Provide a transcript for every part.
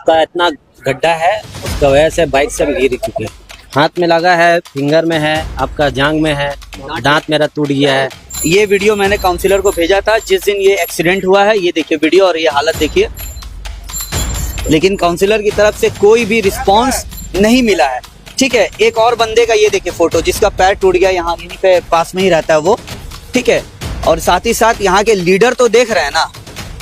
उसका इतना गड्ढा है, उसका वजह से बाइक से हम गिर चुके हैं। हाथ में लगा है, फिंगर में है, आपका जांग में है, दांत मेरा टूट गया है। ये वीडियो मैंने काउंसलर को भेजा था जिस दिन ये एक्सीडेंट हुआ है। ये देखिए वीडियो और ये हालत देखिए, लेकिन काउंसलर की तरफ से कोई भी रिस्पांस नहीं मिला है। ठीक है, एक और बंदे का ये देखिए फोटो, जिसका पैर टूट गया, यहाँ यहीं पे पास में ही रहता है वो। ठीक है, और साथ ही साथ यहाँ के लीडर तो देख रहे हैं ना,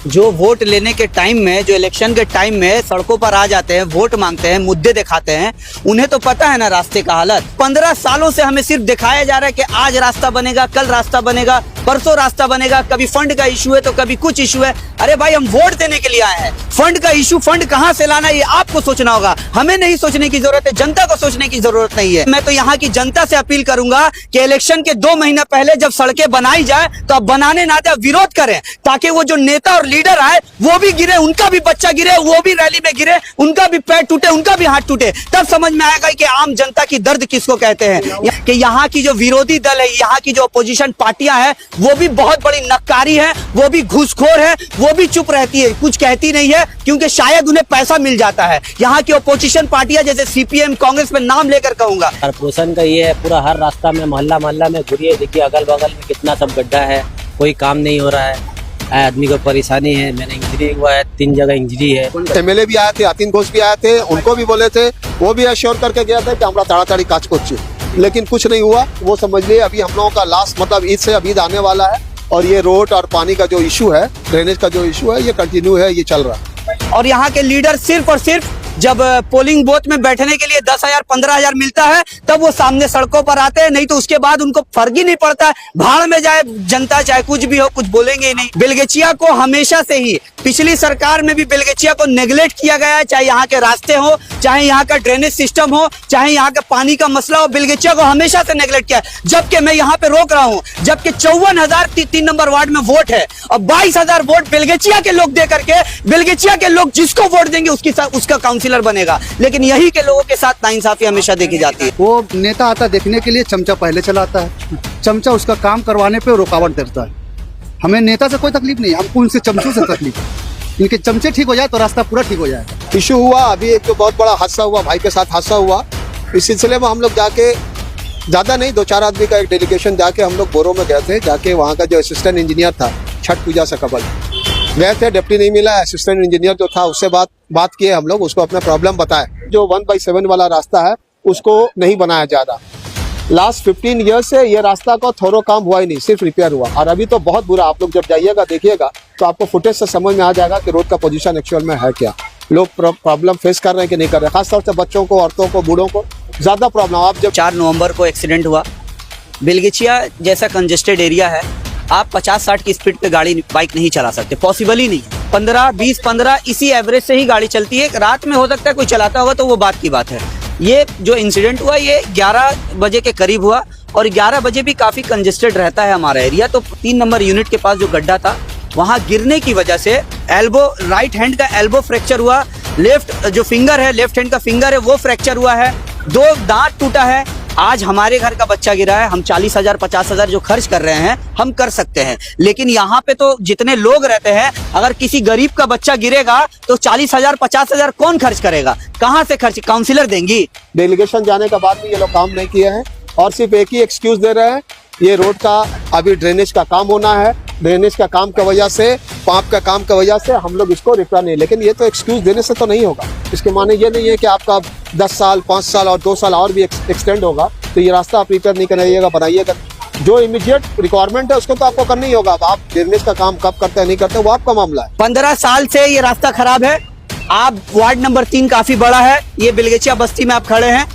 जो वोट लेने के टाइम में, जो इलेक्शन के टाइम में सड़कों पर आ जाते हैं, वोट मांगते हैं, मुद्दे दिखाते हैं, उन्हें तो पता है ना रास्ते का हालत। 15 सालों से हमें सिर्फ दिखाया जा रहा है कि आज रास्ता बनेगा, कल रास्ता बनेगा, परसों रास्ता बनेगा, कभी फंड का इशू है तो कभी कुछ इशू है। अरे भाई, हम वोट देने के लिए आए हैं। फंड का इशू, फंड कहाँ से लाना ये आपको सोचना होगा, हमें नहीं सोचने की जरूरत है, जनता को सोचने की जरूरत नहीं है। मैं तो यहाँ की जनता से अपील करूंगा कि इलेक्शन के 2 महीना पहले जब सड़कें बनाई जाए तो अब बनाने ना दे, विरोध करें, ताकि वो जो नेता और लीडर आए वो भी गिरे, उनका भी बच्चा गिरे, वो भी रैली में गिरे, उनका भी पैर टूटे, उनका भी हाथ टूटे, तब समझ में आएगा कि आम जनता की दर्द किसको कहते हैं। कि यहाँ की जो विरोधी दल है, यहाँ की जो अपोजिशन पार्टियां हैं, वो भी बहुत बड़ी नक्कारी है, वो भी घूसखोर है, वो भी चुप रहती है, कुछ कहती नहीं है, क्योंकि शायद उन्हें पैसा मिल जाता है। यहाँ की अपोजिशन पार्टियां जैसे सीपीएम, कांग्रेस में नाम लेकर कहूंगा। कॉर्पोरेशन का ये है, पूरा हर रास्ता में, मोहल्ला मोहल्ला में घुरिए, देखिए अगल बगल में कितना सब गड्ढा है, कोई काम नहीं हो रहा है, आदमी को परेशानी है। मैंने इंजरी हुआ है, 3 जगह इंजरी है। एमएलए भी आए थे, आतिन घोष भी आए थे, उनको भी बोले थे, वो भी एश्योर करके गया था कि हमरा ताड़ाताड़ी काज करछी, लेकिन कुछ नहीं हुआ। वो समझ लिए अभी हम लोगों का लास्ट, मतलब ईद से अभी आने वाला है, और ये रोड और पानी का जो इशू है, ड्रेनेज का जो इशू है, ये कंटिन्यू है, ये चल रहा है। और यहाँ के लीडर सिर्फ और सिर्फ जब पोलिंग बूथ में बैठने के लिए 10,000 15,000 मिलता है तब वो सामने सड़कों पर आते हैं, नहीं तो उसके बाद उनको फर्क ही नहीं पड़ता है। भाड़ में जाए जनता, चाहे कुछ भी हो, कुछ बोलेंगे ही नहीं। बेलगेचिया को हमेशा से ही, पिछली सरकार में भी बेलगेचिया को नेग्लेक्ट किया गया है, चाहे यहाँ के रास्ते हो, चाहे यहाँ का ड्रेनेज सिस्टम हो, चाहे यहाँ का पानी का मसला हो, बेलगेचिया को हमेशा से नेग्लेक्ट किया है। जबकि मैं यहाँ पे रोक रहा हूँ, जबकि 54,000 3 नंबर वार्ड में वोट है और 22,000 वोट बेलगेचिया के लोग दे करके, बेलगेचिया के लोग जिसको वोट देंगे उसका काउंसिलर बनेगा, लेकिन यही के लोगों के साथ नाइंसाफी हमेशा देखी जाती है। वो नेता आता देखने के लिए, चमचा पहले चलाता है, चमचा उसका काम करवाने पे रुकावट देता है। हमें नेता से कोई तकलीफ नहीं, हमको उनसे चमचों से तकलीफ है। इनके चमचे ठीक हो जाए तो रास्ता पूरा ठीक हो जाएगा। इशू हुआ अभी, एक तो बहुत बड़ा हादसा हुआ, भाई के साथ हादसा हुआ। इस सिलसिले में हम लोग जाके, ज्यादा नहीं, 2-4 आदमी का एक डेलीगेशन जाके हम लोग बोरो में गए थे। जाके वहाँ का जो असिस्टेंट इंजीनियर था, छठ पूजा से कबल गए थे, डिप्टी नहीं मिला, असिस्टेंट इंजीनियर जो था उससे बात किए हम लोग, उसको अपना प्रॉब्लम बताए। जो 1/7 वाला रास्ता है उसको नहीं बनाया जा रहा। लास्ट 15 ईयर्स से ये रास्ता का थोड़ा काम हुआ ही नहीं, सिर्फ रिपेयर हुआ, और अभी तो बहुत बुरा। आप लोग जब जाइएगा देखिएगा तो आपको फुटेज से समझ में आ जाएगा कि रोड का पोजीशन एक्चुअल में है क्या, लोग प्रॉब्लम फेस कर रहे हैं कि नहीं कर रहे हैं। खासतौर से बच्चों को, औरतों को, बूढ़ों को ज्यादा प्रॉब्लम। आप जब 4 नवंबर को एक्सीडेंट हुआ, बेलगेचिया जैसा कंजेस्टेड एरिया है, आप 50-60 की स्पीड पे बाइक नहीं चला सकते, पॉसिबल ही नहीं है। 15-20-15 इसी एवरेज से ही गाड़ी चलती है। रात में हो सकता है कोई चलाता होगा तो वो बात की बात है। ये जो इंसिडेंट हुआ ये 11 बजे के करीब हुआ, और 11 बजे भी काफी कंजेस्टेड रहता है हमारा एरिया। तो 3 नंबर यूनिट के पास जो गड्ढा था, वहां गिरने की वजह से राइट हैंड का एल्बो फ्रैक्चर हुआ, लेफ्ट जो फिंगर है, लेफ्ट हैंड का फिंगर है, वो फ्रैक्चर हुआ है, 2 दांत टूटा है। आज हमारे घर का बच्चा गिरा है, हम 40,000 50,000 जो खर्च कर रहे हैं हम कर सकते हैं, लेकिन यहाँ पे तो जितने लोग रहते हैं, अगर किसी गरीब का बच्चा गिरेगा तो 40,000 50,000 कौन खर्च करेगा, कहाँ से खर्च, काउंसिलर देंगी। डेलीगेशन जाने के बाद भी ये लोग काम नहीं किए हैं, और सिर्फ एक ही एक्सक्यूज दे रहे हैं, ये रोड का अभी ड्रेनेज का काम होना है, ड्रेनेज का काम की वजह से, पाइप का काम की वजह से हम लोग इसको रिपेयर नहीं। लेकिन ये तो एक्सक्यूज देने से तो नहीं होगा। इसके माने ये नहीं है कि आपका 10 साल 5 साल और 2 साल और भी एक्सटेंड होगा तो ये रास्ता आप रिपेयर नहीं कराइएगा, बनाइएगा। जो इमीडिएट रिक्वायरमेंट है उसको तो आपको करना ही होगा। आप ड्रेनेज का काम कब करते हैं नहीं करते वो आपका मामला है। 15 साल से ये रास्ता खराब है। आप वार्ड नंबर 3 काफी बड़ा है, ये बेलगेचिया बस्ती में आप खड़े हैं।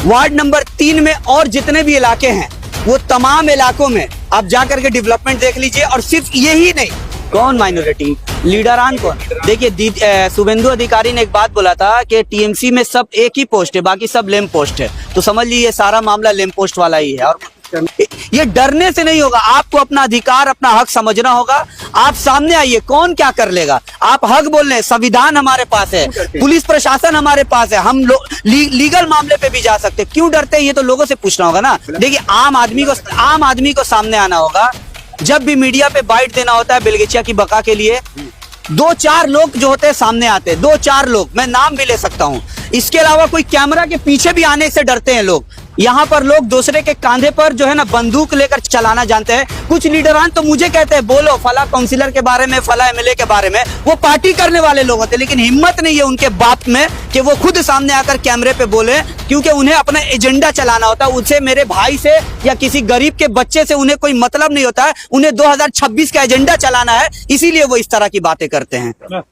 वार्ड नंबर 3 में और जितने भी इलाके हैं, वो तमाम इलाकों में आप जाकर के डेवलपमेंट देख लीजिए। और सिर्फ यही नहीं, कौन माइनॉरिटी लीडरान कौन। देखिए शुभेंदु अधिकारी ने एक बात बोला था कि टीएमसी में सब एक ही पोस्ट है, बाकी सब लेम पोस्ट है। तो समझ लीजिए ये सारा मामला लेम पोस्ट वाला ही है। और ये डरने से नहीं होगा, आपको अपना अधिकार, अपना हक समझना होगा। आप सामने आइए, कौन क्या कर लेगा। आप हक बोल रहे हैं, संविधान हमारे पास है, पुलिस प्रशासन हमारे पास है, हम लीगल मामले पे भी जा सकते। क्यों डरते हैं, ये तो लोगों से पूछना होगा ना। देखिए आम आदमी को सामने आना होगा। जब भी मीडिया पे बाइट देना होता है बेलगेचिया की बका के लिए, 2-4 लोग जो होते हैं सामने आते हैं, 2-4 लोग, मैं नाम भी ले सकता हूं। इसके अलावा कोई कैमरा के पीछे भी आने से डरते हैं लोग। यहाँ पर लोग दूसरे के कांधे पर जो है ना बंदूक लेकर चलाना जानते हैं। कुछ लीडरान तो मुझे कहते हैं बोलो फला काउंसिलर के बारे में, फला एमएलए के बारे में, वो पार्टी करने वाले लोग होते हैं, लेकिन हिम्मत नहीं है उनके बाप में कि वो खुद सामने आकर कैमरे पे बोले, क्योंकि उन्हें अपना एजेंडा चलाना होता है। उनसे, मेरे भाई से या किसी गरीब के बच्चे से उन्हें कोई मतलब नहीं होता है। उन्हें 2026 का एजेंडा चलाना है, इसीलिए वो इस तरह की बातें करते हैं।